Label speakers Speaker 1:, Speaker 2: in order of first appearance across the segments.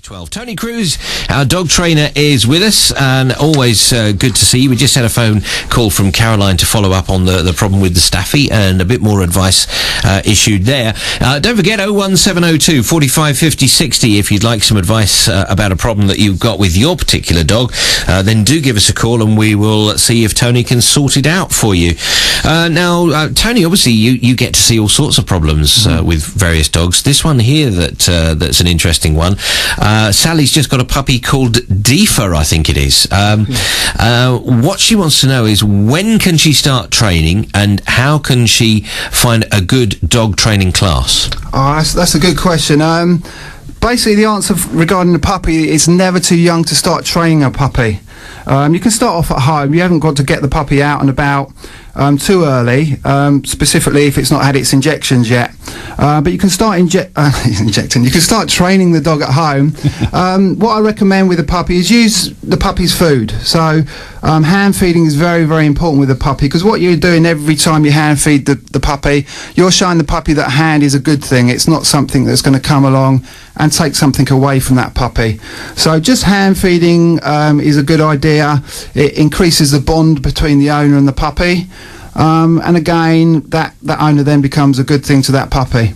Speaker 1: 12. Tony Cruz, our dog trainer, is with us, and always good to see you. We just had a phone call from Caroline to follow up on the problem with the Staffy, and a bit more advice issued there. Don't forget 01702 45 50 60 if you'd like some advice about a problem that you've got with your particular dog. Then do give us a call and we will see if Tony can sort it out for you. Now, Tony, obviously you get to see all sorts of problems with various dogs. This one here that's an interesting one. Sally's just got a puppy called Deefa, I think it is. What she wants to know is, when can she start training, and how can she find a good dog training class?
Speaker 2: Oh, that's a good question. Basically, the answer regarding the puppy is never too young to start training a puppy. You can start off at home. You haven't got to get the puppy out and about too early, specifically if it's not had its injections yet. But you can start injecting. You can start training the dog at home. What I recommend with a puppy is use the puppy's food. So hand feeding is very, very important with a puppy, because what you're doing every time you hand feed the puppy, you're showing the puppy that hand is a good thing. It's not something that's going to come along and take something away from that puppy. So just hand feeding is a good idea. It increases the bond between the owner and the puppy, and again that owner then becomes a good thing to that puppy.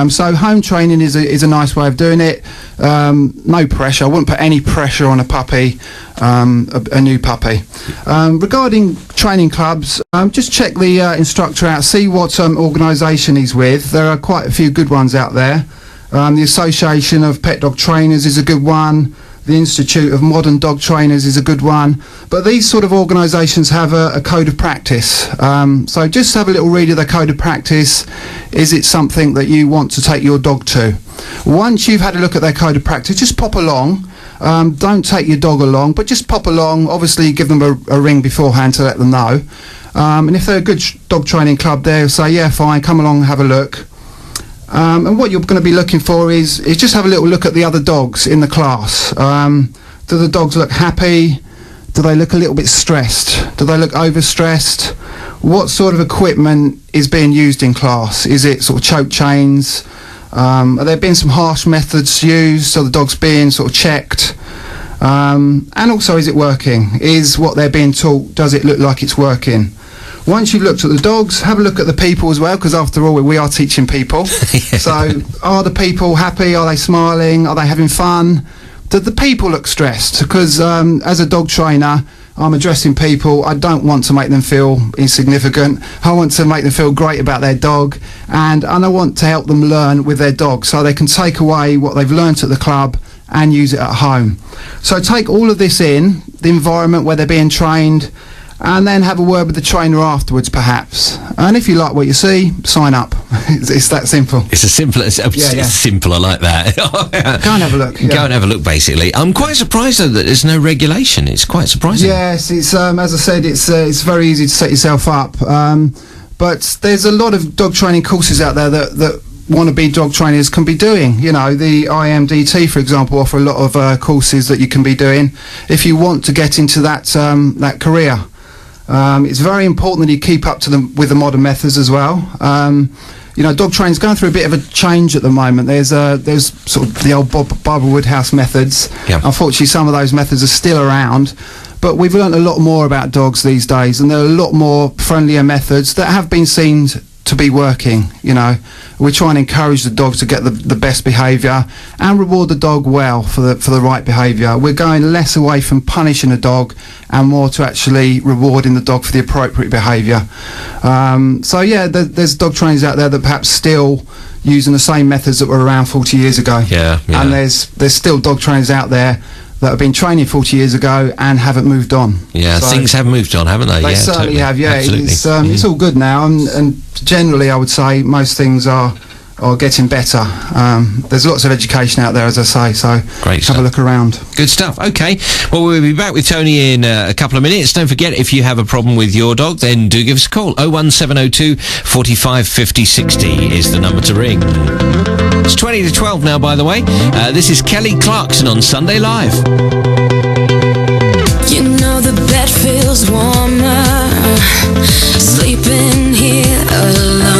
Speaker 2: So home training is a nice way of doing it. No pressure. I wouldn't put any pressure on a puppy, a new puppy. Regarding training clubs, just check the instructor out, see what organisation he's with. There are quite a few good ones out there. The Association of Pet Dog Trainers is a good one. The Institute of Modern Dog Trainers is a good one. But these sort of organisations have a code of practice. So just have a little read of their code of practice. Is it something that you want to take your dog to? Once you've had a look at their code of practice, just pop along. Don't take your dog along, but just pop along. Obviously, give them a ring beforehand to let them know. And if they're a good dog training club, they'll say, yeah, fine, come along and have a look. And what you're going to be looking for is just have a little look at the other dogs in the class. Do the dogs look happy? Do they look a little bit stressed? Do they look overstressed? What sort of equipment is being used in class? Is it sort of choke chains? Are there been some harsh methods used, so the dog's being sort of checked? And also, is it working? Is what they're being taught, does it look like it's working? Once you've looked at the dogs, have a look at the people as well, because after all, we are teaching people. Yeah. So are the people happy? Are they smiling? Are they having fun? Do the people look stressed? Because as a dog trainer, I'm addressing people. I don't want to make them feel insignificant. I want to make them feel great about their dog, and I want to help them learn with their dog so they can take away what they've learnt at the club and use it at home. So take all of this in, the environment where they're being trained, and then have a word with the trainer afterwards, perhaps. And if you like what you see, sign up. It's that simple.
Speaker 1: It's as simple as it's simple. I like that.
Speaker 2: Go and have a look.
Speaker 1: Go and have a look. Basically, I'm quite surprised though that there's no regulation. It's quite surprising.
Speaker 2: Yes, it's as I said, it's very easy to set yourself up. But there's a lot of dog training courses out there that wannabe dog trainers can be doing. You know, the IMDT, for example, offer a lot of courses that you can be doing if you want to get into that career. It's very important that you keep up to with the modern methods as well. You know, dog training's going through a bit of a change at the moment. There's sort of the old Barbara Woodhouse methods. Yeah. Unfortunately, some of those methods are still around, but we've learned a lot more about dogs these days, and there are a lot more friendlier methods that have been seen to be working. You know, we're trying to encourage the dog to get the best behaviour and reward the dog well for the right behaviour. We're going less away from punishing a dog and more to actually rewarding the dog for the appropriate behaviour. So yeah, there's dog trainers out there that perhaps still using the same methods that were around 40 years ago.
Speaker 1: Yeah.
Speaker 2: And there's still dog trainers out there that have been training 40 years ago and haven't moved on.
Speaker 1: Yeah, so things have moved on, haven't they?
Speaker 2: They certainly have, yeah. It's all good now, and generally I would say most things are getting better. There's lots of education out there, as I say, so
Speaker 1: great stuff.
Speaker 2: Have a look around.
Speaker 1: Good stuff. Okay, well, we'll be back with Tony in a couple of minutes. Don't forget, if you have a problem with your dog, then do give us a call. 01702 45 50 60 is the number to ring. It's 20 to 12 now, by the way. This is Kelly Clarkson on Sunday Live.
Speaker 3: You know the bed feels warmer, sleeping here alone.